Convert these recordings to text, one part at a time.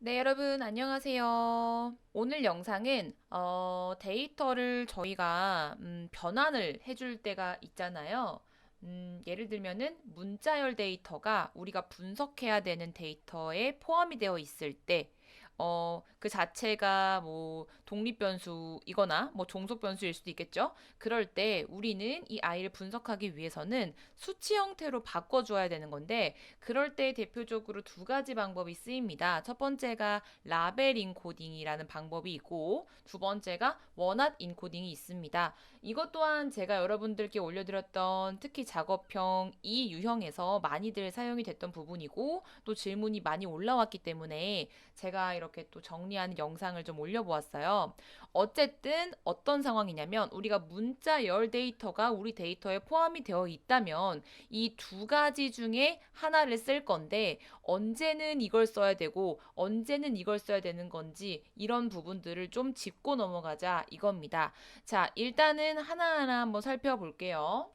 네, 여러분, 안녕하세요. 오늘 영상은, 데이터를 저희가, 변환을 해줄 때가 있잖아요. 예를 들면은, 문자열 데이터가 우리가 분석해야 되는 데이터에 포함이 되어 있을 때, 그 자체가 뭐, 독립변수이거나, 뭐, 종속변수일 수도 있겠죠? 그럴 때 우리는 이 아이를 분석하기 위해서는 수치 형태로 바꿔줘야 되는 건데, 그럴 때 대표적으로 두 가지 방법이 쓰입니다. 첫 번째가 라벨 인코딩이라는 방법이 있고 두 번째가 원핫 인코딩이 있습니다. 이것 또한 제가 여러분들께 올려드렸던 특히 작업형 이 유형에서 많이들 사용이 됐던 부분이고 또 질문이 많이 올라왔기 때문에 제가 이렇게 또 정리하는 영상을 좀 올려보았어요. 어쨌든 어떤 상황이냐면 우리가 문자 열 데이터가 우리 데이터에 포함이 되어 있다면 이 두 가지 중에 하나를 쓸 건데 언제는 이걸 써야 되고 언제는 이걸 써야 되는 건지 이런 부분들을 좀 짚고 넘어가자 이겁니다. 자, 일단은 하나하나 한번 살펴볼게요.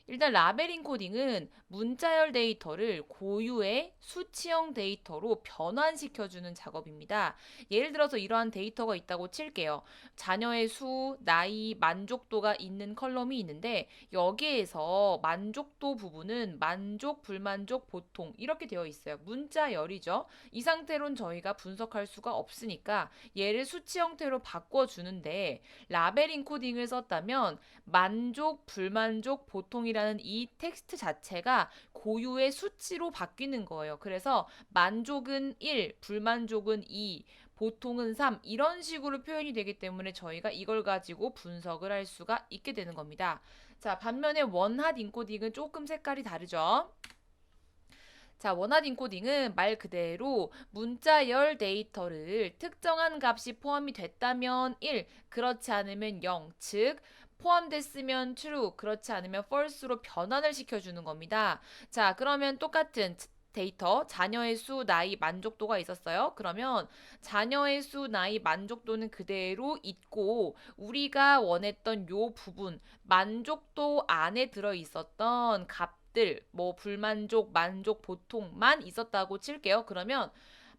일단 라벨링 코딩은 문자열 데이터를 고유의 수치형 데이터로 변환시켜주는 작업입니다. 예를 들어서 이러한 데이터가 있다고 칠게요. 자녀의 수, 나이, 만족도가 있는 컬럼이 있는데 여기에서 만족도 부분은 만족, 불만족, 보통 이렇게 되어 있어요. 문자열이죠. 이 상태로는 저희가 분석할 수가 없으니까 얘를 수치 형태로 바꿔주는데 라벨링 코딩을 썼다면 만족, 불만족, 보통이라는 이 텍스트 자체가 고유의 수치로 바뀌는 거예요. 그래서 만족은 1, 불만족은 2, 보통은 3 이런 식으로 표현이 되기 때문에 저희가 이걸 가지고 분석을 할 수가 있게 되는 겁니다. 자, 반면에 원핫 인코딩은 조금 색깔이 다르죠. 자, 원핫 인코딩은 말 그대로 문자열 데이터를 특정한 값이 포함이 됐다면 1, 그렇지 않으면 0, 즉 포함됐으면 true, 그렇지 않으면 false로 변환을 시켜주는 겁니다. 자, 그러면 똑같은 데이터, 자녀의 수, 나이, 만족도가 있었어요. 그러면 자녀의 수, 나이, 만족도는 그대로 있고 우리가 원했던 요 부분, 만족도 안에 들어 있었던 값들, 뭐 불만족, 만족, 보통만 있었다고 칠게요. 그러면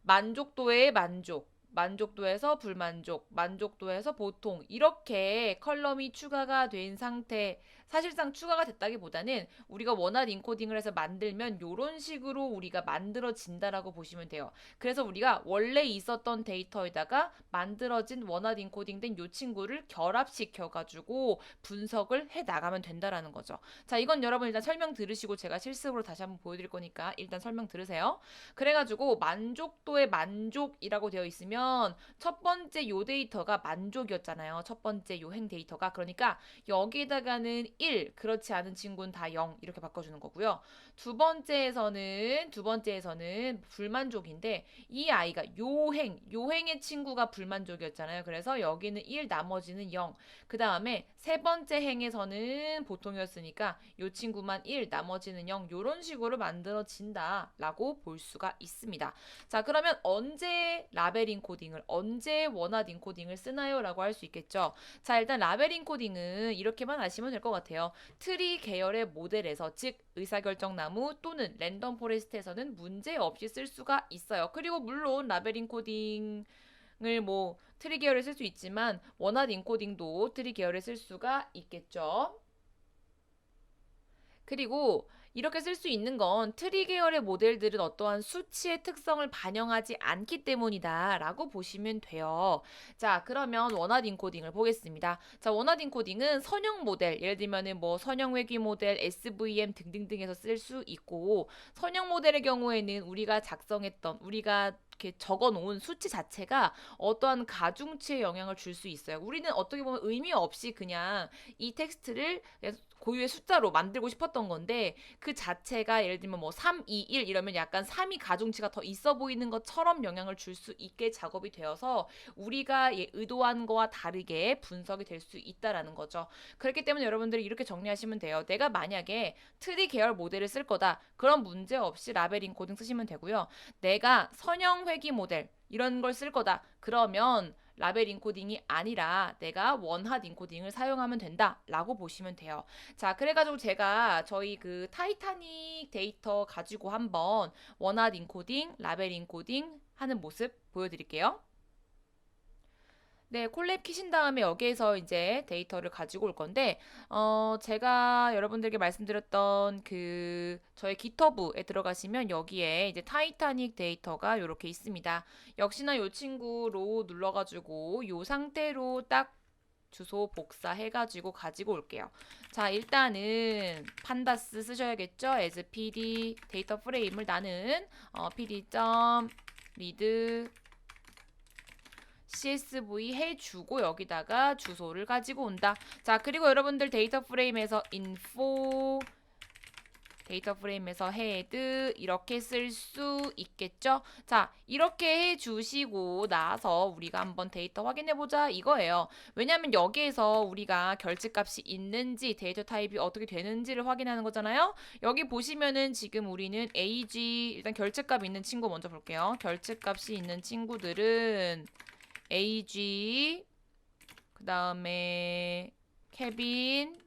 만족도의 만족, 만족도에서 불만족, 만족도에서 보통 이렇게 컬럼이 추가가 된 상태, 사실상 추가가 됐다기보다는 우리가 원활 인코딩을 해서 만들면 이런 식으로 우리가 만들어진다라고 보시면 돼요. 그래서 우리가 원래 있었던 데이터에다가 만들어진 원활 인코딩된 이 친구를 결합시켜가지고 분석을 해 나가면 된다라는 거죠. 자, 이건 여러분 일단 설명 들으시고 제가 실습으로 다시 한번 보여드릴 거니까 일단 설명 들으세요. 그래가지고 만족도의 만족이라고 되어 있으면 첫 번째 요 데이터가 만족이었잖아요. 첫 번째 요 행 데이터가. 그러니까 여기에다가는 1, 그렇지 않은 친구는 다 0 이렇게 바꿔주는 거고요. 두 번째에서는 불만족인데 이 아이가 요행의 친구가 불만족이었잖아요. 그래서 여기는 1, 나머지는 0. 그 다음에 세 번째 행에서는 보통이었으니까 요 친구만 1, 나머지는 0 요런 식으로 만들어진다라고 볼 수가 있습니다. 자, 그러면 언제 라벨 인코딩을 언제 원핫 인코딩을 쓰나요? 라고 할 수 있겠죠. 자, 일단 라벨 인코딩은 이렇게만 아시면 될 것 같아요. 트리 계열의 모델에서 즉 의사결정나무 또는 랜덤 포레스트에서는 문제 없이 쓸 수가 있어요. 그리고 물론 라벨 인코딩 을 뭐 트리 계열에 쓸 수 있지만 원핫 인코딩도 트리 계열에 쓸 수가 있겠죠. 그리고 이렇게 쓸 수 있는 건 트리 계열의 모델들은 어떠한 수치의 특성을 반영하지 않기 때문이다 라고 보시면 돼요. 자, 그러면 원핫 인코딩을 보겠습니다. 자, 원핫 인코딩은 선형 모델, 예를 들면은 뭐 선형 회귀 모델, SVM 등등등에서 쓸 수 있고 선형 모델의 경우에는 우리가 이렇게 적어 놓은 수치 자체가 어떠한 가중치에 영향을 줄 수 있어요. 우리는 어떻게 보면 의미 없이 그냥 이 텍스트를 고유의 숫자로 만들고 싶었던 건데 그 자체가 예를 들면 뭐 3, 2, 1 이러면 약간 3이 가중치가 더 있어 보이는 것처럼 영향을 줄 수 있게 작업이 되어서 우리가 의도한 거와 다르게 분석이 될 수 있다라는 거죠. 그렇기 때문에 여러분들이 이렇게 정리하시면 돼요. 내가 만약에 트리 계열 모델을 쓸 거다. 그럼 문제 없이 라벨 인코딩 쓰시면 되고요. 내가 선형 회귀 모델 이런 걸 쓸 거다. 그러면 라벨 인코딩이 아니라 내가 원핫 인코딩을 사용하면 된다라고 보시면 돼요. 자, 그래가지고 제가 저희 그 타이타닉 데이터 가지고 한번 원핫 인코딩, 라벨 인코딩, 하는 모습 보여드릴게요. 네, 콜랩 키신 다음에 여기에서 이제 데이터를 가지고 올 건데, 제가 여러분들께 말씀드렸던 저의 기터브에 들어가시면 여기에 이제 타이타닉 데이터가 이렇게 있습니다. 역시나 이 친구 로우 눌러가지고 이 상태로 딱 주소 복사해가지고 가지고 올게요. 자, 일단은 판다스 쓰셔야겠죠? as pd 데이터 프레임을 나는 pd.read CSV 해주고 여기다가 주소를 가지고 온다. 자, 그리고 여러분들 데이터 프레임에서 info 데이터 프레임에서 헤드 이렇게 쓸 수 있겠죠? 자, 이렇게 해주시고 나서 우리가 한번 데이터 확인해보자 이거예요. 왜냐하면 여기에서 우리가 결집값이 있는지 데이터 타입이 어떻게 되는지를 확인하는 거잖아요. 여기 보시면은 지금 우리는 AG 일단 결집값 있는 친구 먼저 볼게요. 결집값이 있는 친구들은 AG 그 다음에 케빈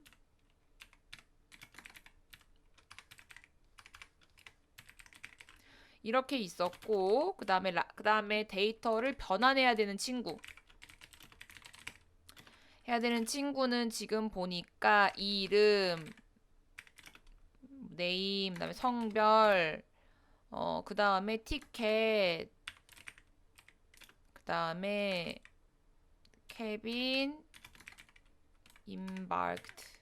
이렇게 있었고 그 다음에 데이터를 변환해야 되는 친구 해야 되는 친구는 지금 보니까 이름 네임 그 다음에 성별 그 다음에 티켓 그 다음에 케빈 embarked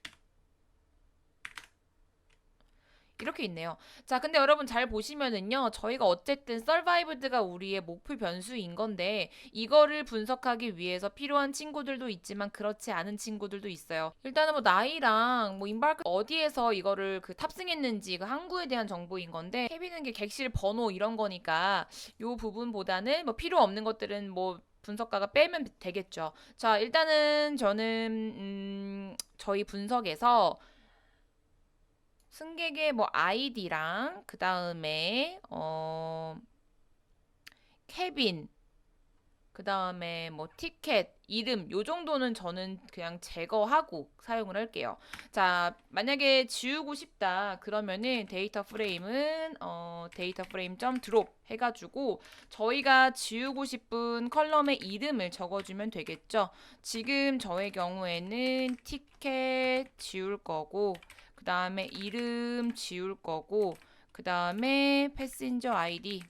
이렇게 있네요. 자, 근데 여러분 잘 보시면은요. 저희가 어쨌든 survived가 우리의 목표 변수인 건데 이거를 분석하기 위해서 필요한 친구들도 있지만 그렇지 않은 친구들도 있어요. 일단은 뭐 나이랑 뭐 embark 어디에서 이거를 탑승했는지 그 항구에 대한 정보인 건데 케빈은 게 객실 번호 이런 거니까 요 부분보다는 뭐 필요 없는 것들은 뭐 분석가가 빼면 되겠죠. 자, 일단은 저는 저희 분석에서 승객의 뭐 아이디랑 그 다음에 캐빈 그 다음에 뭐 티켓 이름 요 정도는 저는 그냥 제거하고 사용을 할게요. 자, 만약에 지우고 싶다 그러면은 데이터 프레임은 데이터 프레임 점 드롭 해가지고 저희가 지우고 싶은 컬럼의 이름을 적어주면 되겠죠. 지금 저의 경우에는 티켓 지울 거고 그 다음에 이름 지울 거고 그 다음에 패신저 아이디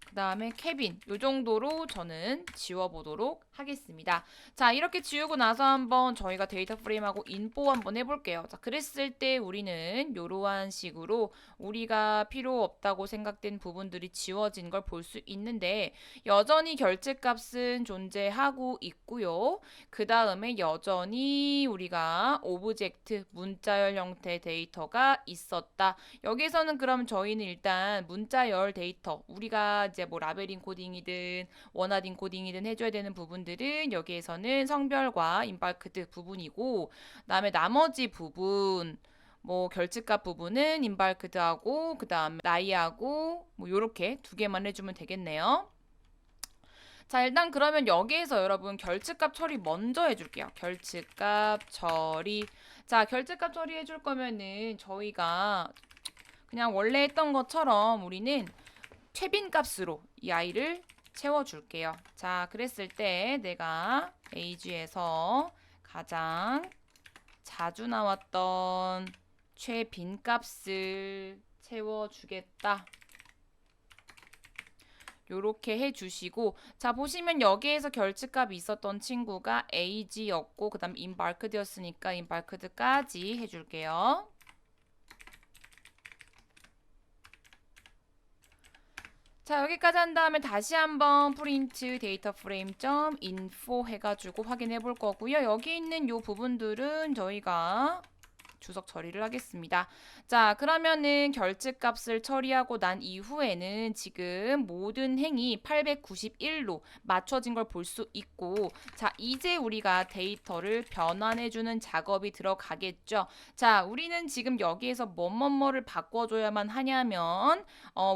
그 다음에 캐빈 요 정도로 저는 지워보도록 하겠습니다. 자, 이렇게 지우고 나서 한번 저희가 데이터 프레임하고 인포 한번 해볼게요. 자, 그랬을 때 우리는 이러한 식으로 우리가 필요 없다고 생각된 부분들이 지워진 걸 볼 수 있는데 여전히 결제값은 존재하고 있고요. 그 다음에 여전히 우리가 오브젝트 문자열 형태 데이터가 있었다. 여기서는 그럼 저희는 일단 문자열 데이터 우리가 이제 뭐 라벨링 코딩이든 원하딩 코딩이든 해줘야 되는 부분들은 여기에서는 성별과 임발크드 부분이고 그다음에 나머지 부분 뭐 결집값 부분은 임발크드하고 그다음에 나이하고 뭐 요렇게 두 개만 해주면 되겠네요. 자, 일단 그러면 여기에서 여러분 결집값 처리 먼저 해줄게요. 결집값 처리. 자, 결집값 처리 해줄 거면은 저희가 그냥 원래 했던 것처럼 우리는 최빈 값으로 이 아이를 채워줄게요. 자, 그랬을 때 내가 age에서 가장 자주 나왔던 최빈 값을 채워주겠다. 요렇게 해주시고 자, 보시면 여기에서 결집값이 있었던 친구가 age였고 그 다음 embarked였으니까 embarked까지 해줄게요. 자, 여기까지 한 다음에 다시 한번 프린트 데이터 프레임 점 info 해가지고 확인해 볼 거고요. 여기 있는 요 부분들은 저희가 주석 처리를 하겠습니다. 자, 그러면은 결집값을 처리하고 난 이후에는 지금 모든 행이 891로 맞춰진 걸 볼 수 있고 자, 이제 우리가 데이터를 변환해주는 작업이 들어가겠죠. 자, 우리는 지금 여기에서 뭐뭐뭐를 바꿔줘야만 하냐면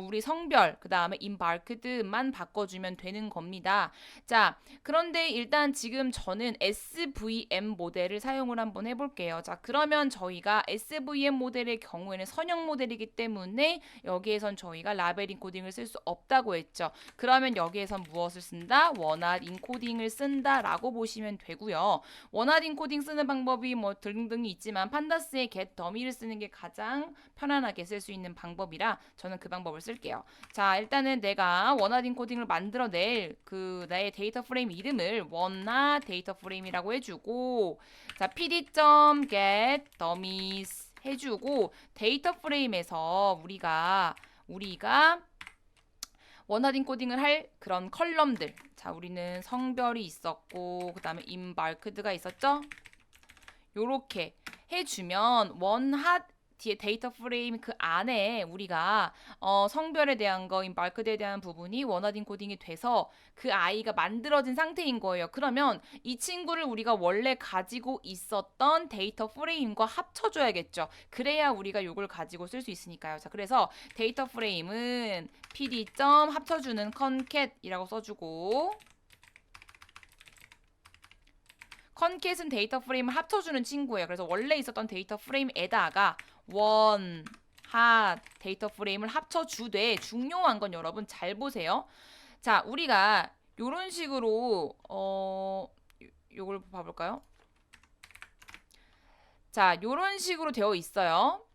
우리 성별, 그 다음에 embarked만 바꿔주면 되는 겁니다. 자, 그런데 일단 지금 저는 SVM 모델을 사용을 한번 해볼게요. 자, 그러면 저희 저희가 SVM 모델의 경우에는 선형 모델이기 때문에 여기에선 저희가 라벨 인코딩을 쓸 수 없다고 했죠. 그러면 여기에선 무엇을 쓴다? 원핫 인코딩을 쓴다라고 보시면 되고요. 원핫 인코딩 쓰는 방법이 뭐 등등이 있지만 판다스의 get 더미를 쓰는 게 가장 편안하게 쓸 수 있는 방법이라 저는 그 방법을 쓸게요. 자, 일단은 내가 원핫 인코딩을 만들어낼 그 나의 데이터 프레임 이름을 원핫 데이터 프레임이라고 해주고, 자, pd.get dummies 해주고, 데이터 프레임에서 우리가 원핫 인코딩을 할 그런 컬럼들, 자, 우리는 성별이 있었고 그 다음에 임바르크드가 있었죠. 요렇게 해주면 원핫 뒤에 데이터 프레임 그 안에 우리가 성별에 대한 거, 임바르크드에 대한 부분이 원핫 인코딩이 돼서 그 아이가 만들어진 상태인 거예요. 그러면 이 친구를 우리가 원래 가지고 있었던 데이터 프레임과 합쳐줘야겠죠. 그래야 우리가 이걸 가지고 쓸 수 있으니까요. 자, 그래서 데이터 프레임은 pd. 합쳐주는 concat-이라고 써주고, 컨캣은 데이터 프레임을 합쳐주는 친구예요. 그래서 원래 있었던 데이터 프레임에다가 핫 데이터 프레임을 합쳐주되, 중요한 건 여러분 잘 보세요. 자, 우리가 요런 식으로 요걸 봐볼까요? 자, 요런 식으로 되어 있어요.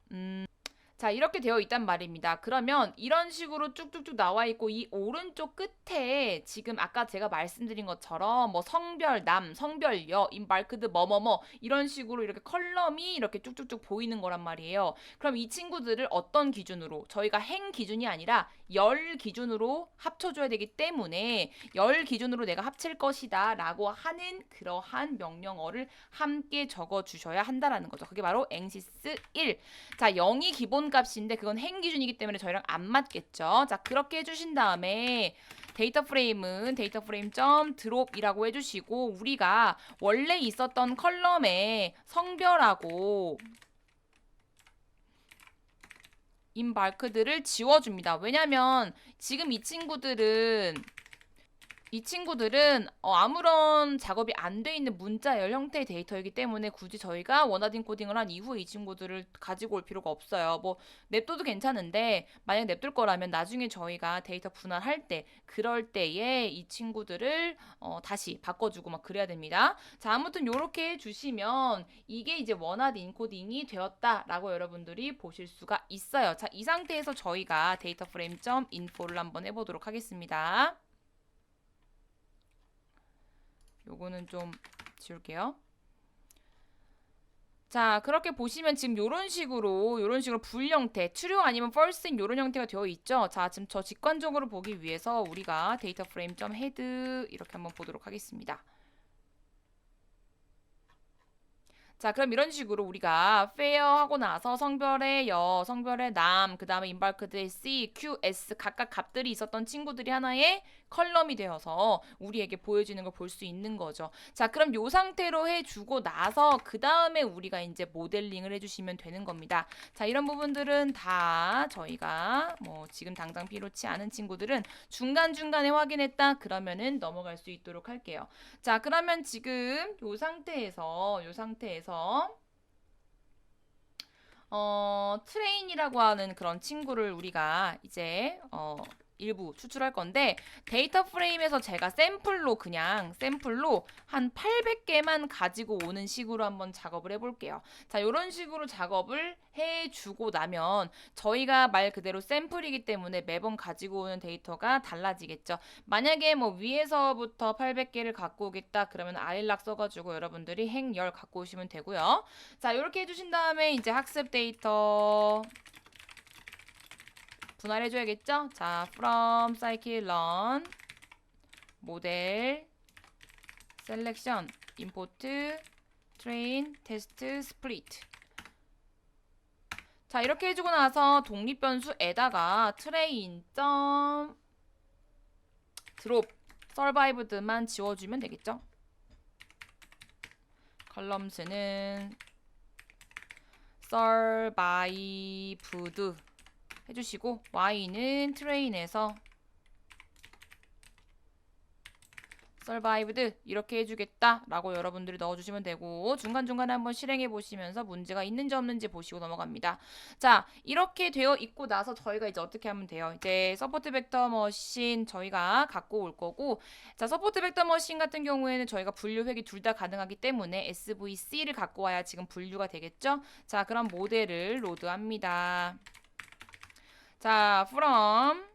자, 이렇게 되어 있단 말입니다. 그러면 이런 식으로 쭉쭉쭉 나와 있고, 이 오른쪽 끝에 지금 아까 제가 말씀드린 것처럼 뭐 성별 남, 성별 여, 임바르크드 뭐뭐뭐 이런 식으로 이렇게 컬럼이 이렇게 쭉쭉쭉 보이는 거란 말이에요. 그럼 이 친구들을 어떤 기준으로, 저희가 행 기준이 아니라 열 기준으로 합쳐줘야 되기 때문에 열 기준으로 내가 합칠 것이다 라고 하는 그러한 명령어를 함께 적어주셔야 한다라는 거죠. 그게 바로 앵시스 1. 자, 0이 기본 값인데 그건 행 기준이기 때문에 저희랑 안 맞겠죠. 자, 그렇게 해주신 다음에 데이터 프레임은 데이터 프레임 점 드롭이라고 해주시고, 우리가 원래 있었던 컬럼에 성별하고 임바르크드를 지워줍니다. 왜냐면 지금 이 친구들은 아무런 작업이 안 돼 있는 문자열 형태의 데이터이기 때문에 굳이 저희가 원핫 인코딩을 한 이후에 이 친구들을 가지고 올 필요가 없어요. 뭐 냅둬도 괜찮은데 만약 냅둘 거라면 나중에 저희가 데이터 분할할 때, 그럴 때에 이 친구들을 다시 바꿔주고 막 그래야 됩니다. 자, 아무튼 요렇게 해주시면 이게 이제 원핫 인코딩이 되었다라고 여러분들이 보실 수가 있어요. 자, 이 상태에서 저희가 데이터 프레임 점 인포를 한번 해보도록 하겠습니다. 요거는 좀 지울게요. 자, 그렇게 보시면 지금 요런 식으로 불 형태, true 아니면 false인 요런 형태가 되어 있죠. 자, 지금 저 직관적으로 보기 위해서 우리가 데이터 프레임 점 헤드 이렇게 한번 보도록 하겠습니다. 자, 그럼 이런 식으로 우리가 fair 하고 나서 성별의 여, 성별의 남, 그 다음에 임바르크드의 C, Q, S 각각 값들이 있었던 친구들이 하나의 컬럼이 되어서 우리에게 보여지는 걸 볼 수 있는 거죠. 자, 그럼 요 상태로 해주고 나서 그 다음에 우리가 이제 모델링을 해주시면 되는 겁니다. 자, 이런 부분들은 다 저희가 뭐 지금 당장 필요치 않은 친구들은 중간중간에 확인했다 그러면은 넘어갈 수 있도록 할게요. 자, 그러면 지금 요 상태에서 트레인이라고 하는 그런 친구를 우리가 이제 일부 추출할 건데, 데이터 프레임에서 제가 샘플로 한 800개만 가지고 오는 식으로 한번 작업을 해볼게요. 자, 이런 식으로 작업을 해주고 나면 저희가 말 그대로 샘플이기 때문에 매번 가지고 오는 데이터가 달라지겠죠. 만약에 뭐 위에서부터 800개를 갖고 오겠다 그러면 아일락 써가지고 여러분들이 행열 갖고 오시면 되고요. 자, 이렇게 해주신 다음에 이제 학습 데이터 분할해줘야겠죠? 자, from scikit-learn 모델 selection import train test split. 자, 이렇게 해주고 나서 독립변수에다가 train drop survived만 지워주면 되겠죠? columns는 survived 해주시고, y는 train에서 survived 이렇게 해주겠다라고 여러분들이 넣어주시면 되고 중간중간에 한번 실행해 보시면서 문제가 있는지 없는지 보시고 넘어갑니다. 자, 이렇게 되어 있고 나서 저희가 이제 어떻게 하면 돼요? 이제 서포트 벡터 머신 저희가 갖고 올 거고, 자, 서포트 벡터 머신 같은 경우에는 저희가 분류 회귀 둘 다 가능하기 때문에 SVC를 갖고 와야 지금 분류가 되겠죠? 자, 그럼 모델을 로드합니다. 자, from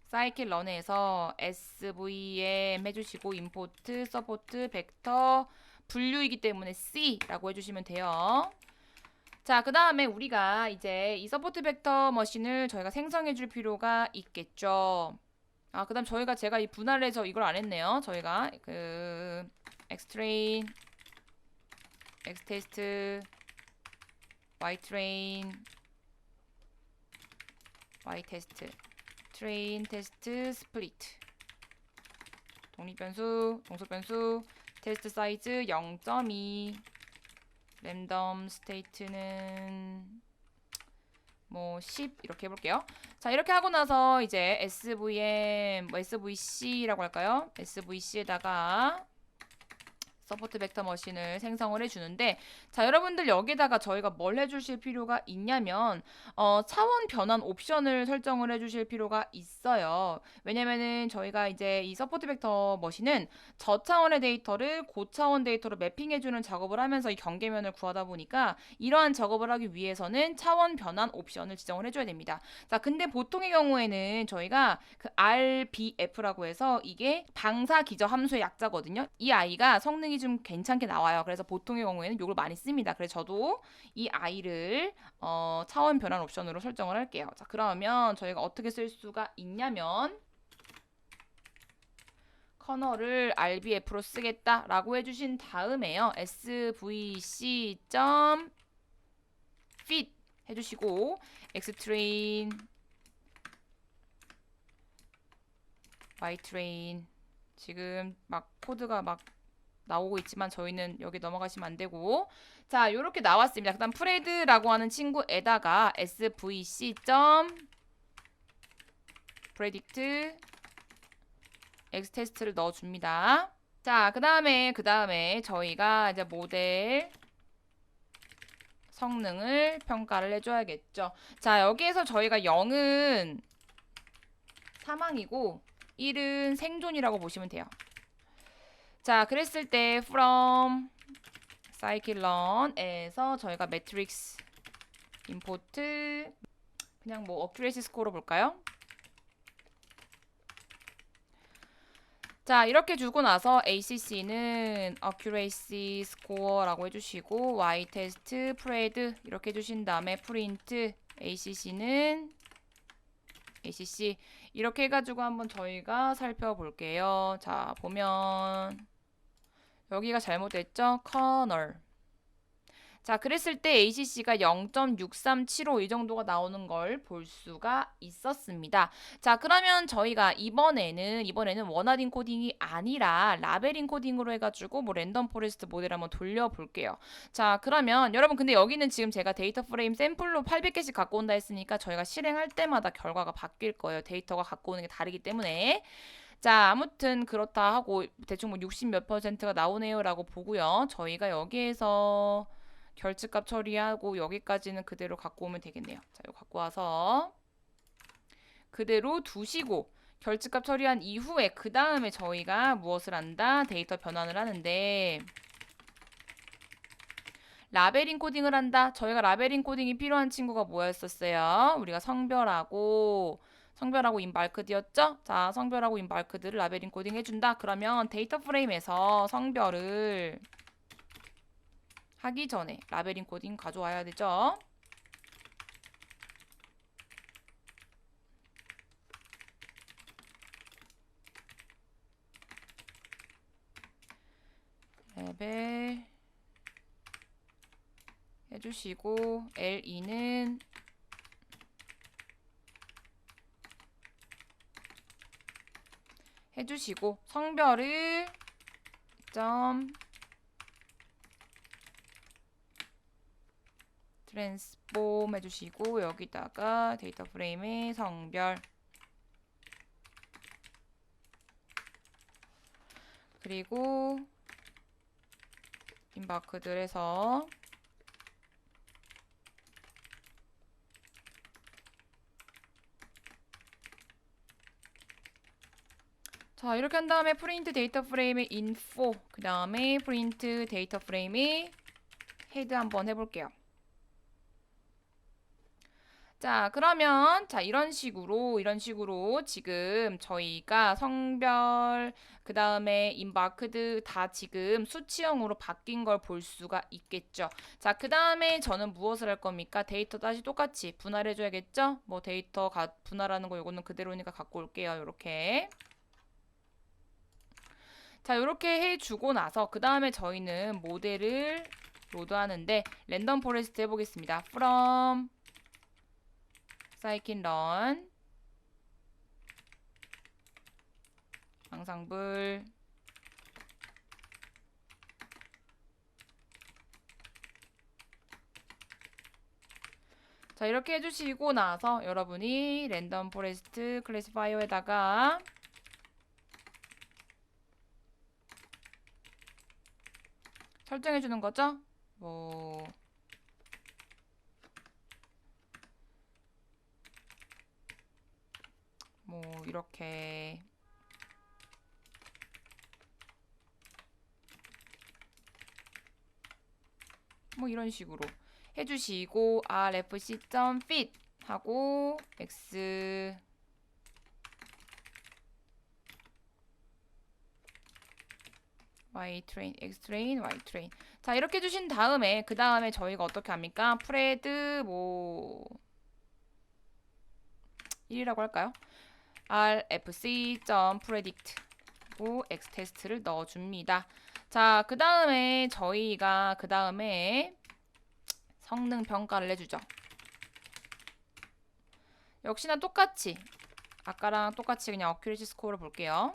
사이클 런에서 svm 해주시고 import 서포트 벡터 분류이기 때문에 c라고 해주시면 돼요. 자, 그 다음에 우리가 이제 이 서포트 벡터 머신을 저희가 생성해 줄 필요가 있겠죠. 아, 그 다음 제가 이 분할을 해서 이걸 안 했네요. 저희가 그 xtrain, xtest, ytrain, ytest 트레인 테스트 스플리트 독립변수, 동속변수, 테스트 사이즈 0.2 랜덤 스테이트는 뭐 10 이렇게 해볼게요. 자, 이렇게 하고 나서 이제 svm, svc라고 할까요? svc에다가 서포트 벡터 머신을 생성을 해주는데, 자, 여러분들 여기다가 저희가 뭘 해주실 필요가 있냐면 차원 변환 옵션을 설정을 해주실 필요가 있어요. 왜냐면은 저희가 이제 이 서포트 벡터 머신은 저차원의 데이터를 고차원 데이터로 매핑해주는 작업을 하면서 이 경계면을 구하다 보니까 이러한 작업을 하기 위해서는 차원 변환 옵션을 지정을 해줘야 됩니다. 자, 근데 보통의 경우에는 저희가 그 RBF라고 해서 이게 방사 기저 함수의 약자거든요. 이 아이가 성능이 좀 괜찮게 나와요. 그래서 보통의 경우에는 이걸 많이 씁니다. 그래서 저도 이 아이를 차원 변환 옵션으로 설정을 할게요. 자, 그러면 저희가 어떻게 쓸 수가 있냐면 커널을 RBF로 쓰겠다라고 해주신 다음에요. svc.fit 해주시고 xtrain, ytrain 지금 막 코드가 막 나오고 있지만 저희는 여기 넘어가시면 안 되고, 자, 이렇게 나왔습니다. 그다음 프레드라고 하는 친구에다가 svc.predict xtest를 넣어줍니다. 자, 그다음에 저희가 이제 모델 성능을 평가를 해줘야겠죠. 자, 여기에서 저희가 0은 사망이고 1은 생존이라고 보시면 돼요. 자, 그랬을 때 from scikit-learn에서 저희가 매트릭스 import 그냥 뭐 accuracy score로 볼까요? 자, 이렇게 주고 나서 ACC는 accuracy score라고 해주시고 ytest pred 이렇게 해주신 다음에 print ACC는 ACC 이렇게 해가지고 한번 저희가 살펴볼게요. 자, 보면 여기가 잘못됐죠? 커널. 자, 그랬을 때 ACC가 0.6375 이 정도가 나오는 걸 볼 수가 있었습니다. 자, 그러면 저희가 이번에는 원하드 인코딩이 아니라 라벨 인코딩으로 해가지고 뭐 랜덤 포레스트 모델 한번 돌려볼게요. 자, 그러면 여러분 근데 여기는 지금 제가 데이터 프레임 샘플로 800개씩 갖고 온다 했으니까 저희가 실행할 때마다 결과가 바뀔 거예요. 데이터가 갖고 오는 게 다르기 때문에. 자, 아무튼 그렇다 하고 대충 뭐 60 몇 %가 나오네요 라고 보고요. 저희가 여기에서 결집값 처리하고 여기까지는 그대로 갖고 오면 되겠네요. 자, 이거 갖고 와서 그대로 두시고 결집값 처리한 이후에 그 다음에 저희가 무엇을 한다? 데이터 변환을 하는데 라벨 인코딩을 한다. 저희가 라벨 인코딩이 필요한 친구가 뭐였었어요? 우리가 성별하고 인발크드였죠? 자, 성별하고 인발크드를 라벨 인코딩 해준다. 그러면 데이터 프레임에서 성별을 하기 전에 라벨 인코딩 가져와야 되죠? 레벨 해주시고 L2는 해주시고 성별을 트랜스폼 해주시고 여기다가 데이터 프레임의 성별 그리고 인바크드를 해서 자, 이렇게 한 다음에 프린트 데이터 프레임의 info, 그 다음에 프린트 데이터 프레임의 헤드 한번 해볼게요. 자, 그러면 이런 식으로 지금 저희가 성별, 그 다음에 인바크드 다 지금 수치형으로 바뀐 걸 볼 수가 있겠죠. 자, 그 다음에 저는 무엇을 할 겁니까? 데이터 다시 똑같이 분할해 줘야겠죠? 뭐 데이터 분할하는 거 요거는 그대로니까 갖고 올게요. 요렇게. 자, 이렇게 해주고 나서 그 다음에 저희는 모델을 로드하는데 랜덤 포레스트 해보겠습니다. from scikit-learn 앙상블 자, 이렇게 해주시고 나서 여러분이 랜덤 포레스트 클래시파이어에다가 설정해 주는 거죠. 뭐 이렇게 이런 식으로 해주시고 rfc.fit 하고 x ytrain, xtrain, ytrain. 자, 이렇게 해주신 다음에 그 다음에 저희가 어떻게 합니까? 프레드 1이라고 할까요? rfc.predict 고 x테스트를 넣어줍니다. 자, 그 다음에 저희가 그 다음에 성능 평가를 해주죠. 역시나 똑같이 아까랑 똑같이 그냥 어큐레시 스코어를 볼게요.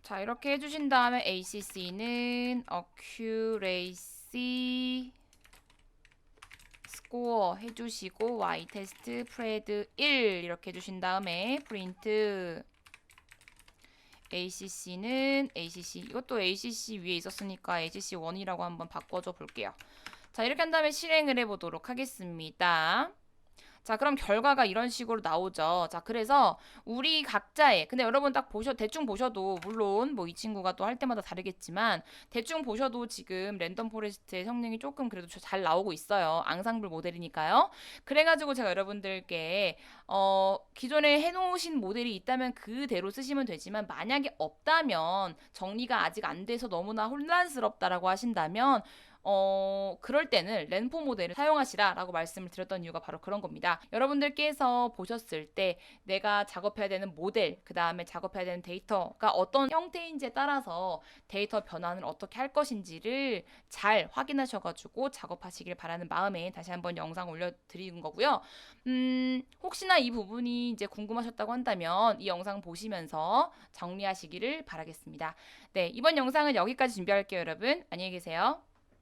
자, 이렇게 해주신 다음에 ACC는 accuracy score 해주시고 ytest 프레드 1 이렇게 해주신 다음에 프린트 ACC는 ACC 이것도 ACC 위에 있었으니까 ACC 1이라고 한번 바꿔줘 볼게요. 자, 이렇게 한 다음에 실행을 해보도록 하겠습니다. 자, 그럼 결과가 이런 식으로 나오죠. 자, 그래서 우리 각자의 근데 여러분 딱 대충 보셔도 물론 이 친구가 또 할 때마다 다르겠지만 대충 보셔도 지금 랜덤 포레스트의 성능이 조금 그래도 잘 나오고 있어요. 앙상블 모델이니까요. 그래가지고 제가 여러분들께 기존에 해놓으신 모델이 있다면 그대로 쓰시면 되지만 만약에 없다면 정리가 아직 안 돼서 너무나 혼란스럽다라고 하신다면 그럴 때는 랜포 모델을 사용하시라라고 말씀을 드렸던 이유가 바로 그런 겁니다. 여러분들께서 보셨을 때 내가 작업해야 되는 모델, 그 다음에 작업해야 되는 데이터가 어떤 형태인지에 따라서 데이터 변환을 어떻게 할 것인지를 잘 확인하셔가지고 작업하시길 바라는 마음에 다시 한번 영상 올려드리는 거고요. 혹시나 이 부분이 이제 궁금하셨다고 한다면 이 영상 보시면서 정리하시기를 바라겠습니다. 네, 이번 영상은 여기까지 준비할게요, 여러분. 안녕히 계세요.